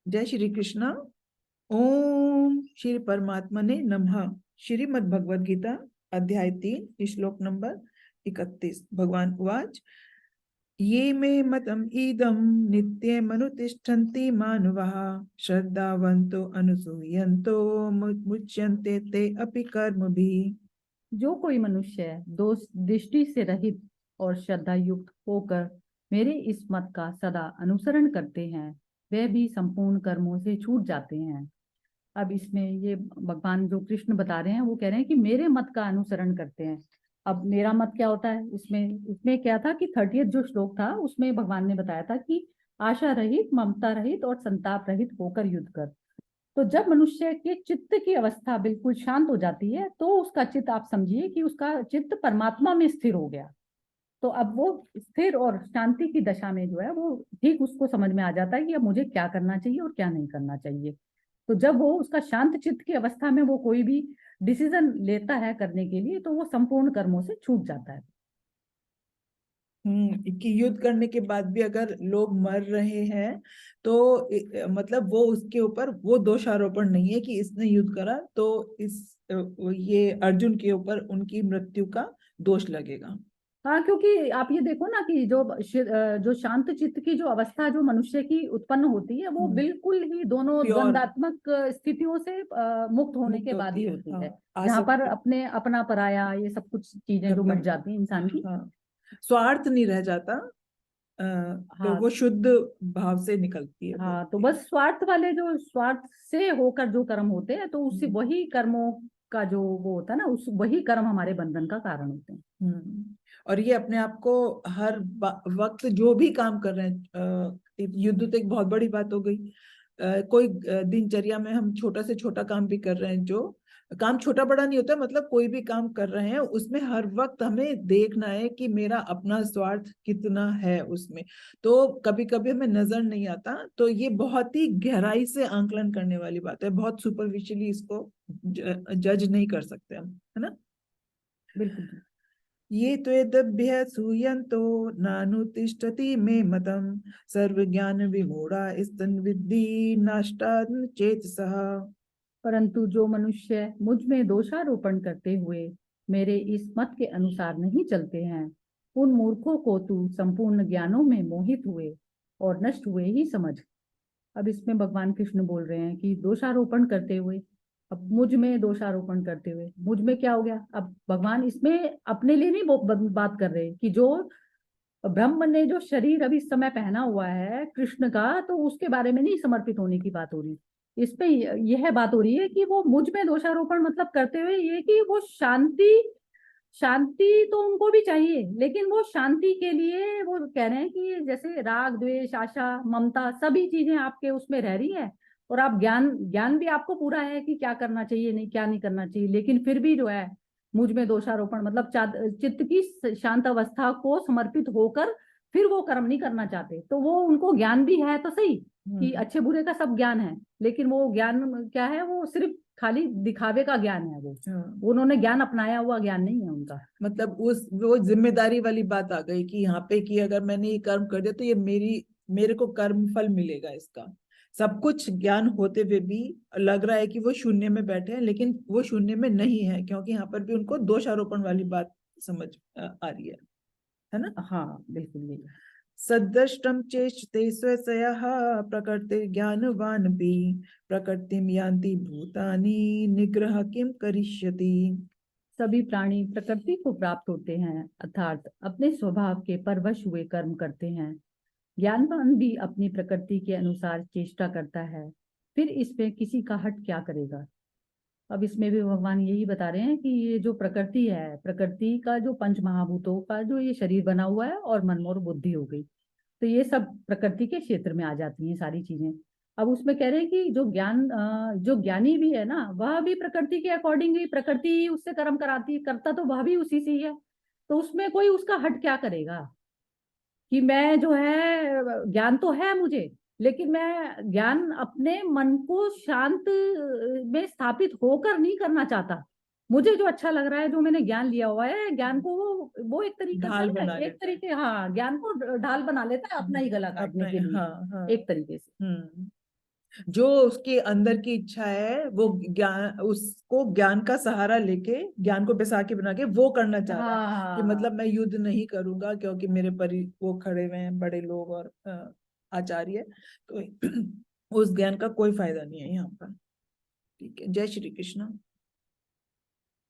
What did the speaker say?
जय श्री कृष्ण। ओम श्री परमात्मने नमः। श्रीमद् भगवद गीता अध्याय 3 श्लोक नंबर 31। भगवान उवाच ये मे मतम ईदं नित्यमनुतिष्ठन्ति मानवाः श्रद्धावन्तो अनुसूयन्तो मुच्यन्ते ते अपि कर्मभिः। जो कोई मनुष्य दोष दृष्टि से रहित और श्रद्धा युक्त होकर मेरे इस मत का सदा अनुसरण करते हैं वे भी संपूर्ण कर्मों से छूट जाते हैं। अब इसमें ये भगवान जो कृष्ण बता रहे हैं वो कह रहे हैं कि मेरे मत का अनुसरण करते हैं। अब मेरा मत क्या होता है, इसमें क्या था कि 30th जो श्लोक था उसमें भगवान ने बताया था कि आशा रहित, ममता रहित और संताप रहित होकर युद्ध कर। तो जब मनुष्य के चित्त की अवस्था बिल्कुल शांत हो जाती है तो उसका चित्त, आप समझिए कि उसका चित्त परमात्मा में स्थिर हो गया। तो अब वो स्थिर और शांति की दशा में जो है वो ठीक उसको समझ में आ जाता है कि अब मुझे क्या करना चाहिए और क्या नहीं करना चाहिए। तो जब वो उसका शांत चित्त की अवस्था में वो कोई भी डिसीजन लेता है करने के लिए तो वो संपूर्ण कर्मों से छूट जाता है। कि युद्ध करने के बाद भी अगर लोग मर रहे हैं तो मतलब वो उसके ऊपर वो दोषारोपण नहीं है कि इसने युद्ध करा तो ये अर्जुन के ऊपर उनकी मृत्यु का दोष लगेगा। हाँ, क्योंकि आप ये देखो ना कि जो शांत चित्त की जो अवस्था जो मनुष्य की उत्पन्न होती है वो बिल्कुल ही दोनों प्योर द्वंदात्मक स्थितियों से मुक्त होने के मुक्त बाद ही होती है। होती हाँ, है। जहाँ पर आसक्ति अपने अपना पराया ये सब कुछ चीजें जो मिट खत्म। जाती है इंसान की। हाँ, स्वार्थ नहीं रह जाता। तो हाँ वो शुद्ध भाव से निकलती है वो। हाँ, तो बस स्वार्थ वाले जो स्वार्थ से होकर जो कर्म होते हैं तो उससे वही कर्मों का जो वो होता है ना, उस वही कर्म हमारे बंधन का कारण होते हैं। और ये अपने आप को हर वक्त जो भी काम कर रहे हैं, युद्ध तो एक बहुत बड़ी बात हो गई। कोई दिनचर्या में हम छोटा से छोटा काम भी कर रहे हैं, जो काम छोटा बड़ा नहीं होता, मतलब कोई भी काम कर रहे हैं उसमें हर वक्त हमें देखना है कि मेरा अपना स्वार्थ कितना है उसमें। तो कभी कभी हमें नजर नहीं आता, तो ये बहुत ही गहराई से आंकलन करने वाली बात है। बहुत सुपरफिशियली इसको जज नहीं कर सकते हम, है ना। बिल्कुल। ये त्वेदभ्य सूयन्तो नानुतिष्ठति मे मतम सर्वज्ञान विमूढ़ा स्तन्विद्धि नष्टान् चेतसः। परंतु जो मनुष्य मुझ में दोषारोपण करते हुए मेरे इस मत के अनुसार नहीं चलते हैं उन मूर्खों को तू संपूर्ण ज्ञानों में मोहित हुए और नष्ट हुए ही समझ। अब इसमें भगवान कृष्ण बोल रहे हैं कि दोषारोपण करते हुए, अब मुझ में दोषारोपण करते हुए मुझ में क्या हो गया। अब भगवान इसमें अपने लिए नहीं बात कर रहे कि जो ब्रह्म ने जो शरीर अभी इस समय पहना हुआ है कृष्ण का, तो उसके बारे में नहीं समर्पित होने की बात हो रही। इस पे यह बात हो रही है कि वो मुझ में दोषारोपण मतलब करते हुए ये कि वो शांति शांति तो उनको भी चाहिए, लेकिन वो शांति के लिए वो कह रहे हैं कि जैसे राग द्वेष आशा ममता सभी चीजें आपके उसमें रह रही है और आप ज्ञान ज्ञान भी आपको पूरा है कि क्या करना चाहिए नहीं क्या नहीं करना चाहिए, लेकिन फिर भी जो है मुझ में दोषारोपण मतलब चित्त की शांत अवस्था को समर्पित होकर फिर वो कर्म नहीं करना चाहते। तो वो उनको ज्ञान भी है तो सही कि अच्छे बुरे का सब ज्ञान है, लेकिन वो ज्ञान क्या है, वो सिर्फ खाली दिखावे का ज्ञान है। वो उन्होंने ज्ञान अपनाया हुआ ज्ञान नहीं है उनका। मतलब उस वो जिम्मेदारी वाली बात आ गई कि यहाँ पे कि अगर मैंने ये कर्म कर दिया तो ये मेरे को कर्म फल मिलेगा इसका। सब कुछ ज्ञान होते हुए भी लग रहा है कि वो शून्य में बैठे हैं, लेकिन वो शून्य में नहीं है, क्योंकि यहाँ पर भी उनको दोषारोपण वाली बात समझ आ रही है ना। हाँ बिल्कुल यही। सदृष्टं चेष्टे स्वस्यः प्रकृति ज्ञानवान भी प्रकृतिम यान्ति भूतानि निग्रह किम करिष्यति। सभी प्राणी प्रकृति को प्राप्त होते हैं अर्थात अपने स्वभाव के परवश हुए कर्म करते हैं। ज्ञानवान भी अपनी प्रकृति के अनुसार चेष्टा करता है, फिर इसमें किसी का हट क्या करेगा। अब इसमें भी भगवान यही बता रहे हैं कि ये जो प्रकृति है, प्रकृति का जो पंच महाभूतों का जो ये शरीर बना हुआ है और मन और बुद्धि हो गई, तो ये सब प्रकृति के क्षेत्र में आ जाती हैं सारी चीजें। अब उसमें कह रहे हैं कि जो ज्ञानी भी है ना वह भी प्रकृति के अकॉर्डिंग ही प्रकृति उससे कर्म कराती करता, तो वह भी उसी से ही है। तो उसमें कोई उसका हट क्या करेगा कि मैं जो है ज्ञान तो है मुझे, लेकिन मैं ज्ञान अपने मन को शांत में स्थापित होकर नहीं करना चाहता। मुझे जो अच्छा लग रहा है, जो मैंने ज्ञान लिया हुआ है, ज्ञान को वो एक तरीके से ढाल ना, बना एक लेता है। तरीके, हाँ ज्ञान को ढाल बना लेता है अपना ही गला काटने अपना, के लिए हाँ हाँ। एक तरीके से। हम्म। जो उसके अंदर की इच्छा है वो ज्ञान, उसको ज्ञान का सहारा लेके, ज्ञान को बैसाखी बना के वो करना चाह रहा है कि हाँ। मतलब मैं युद्ध नहीं करूंगा क्योंकि मेरे परि वो खड़े हुए हैं बड़े लोग और आचार्य, तो उस ज्ञान का कोई फायदा नहीं है यहाँ पर। ठीक है, जय श्री कृष्ण।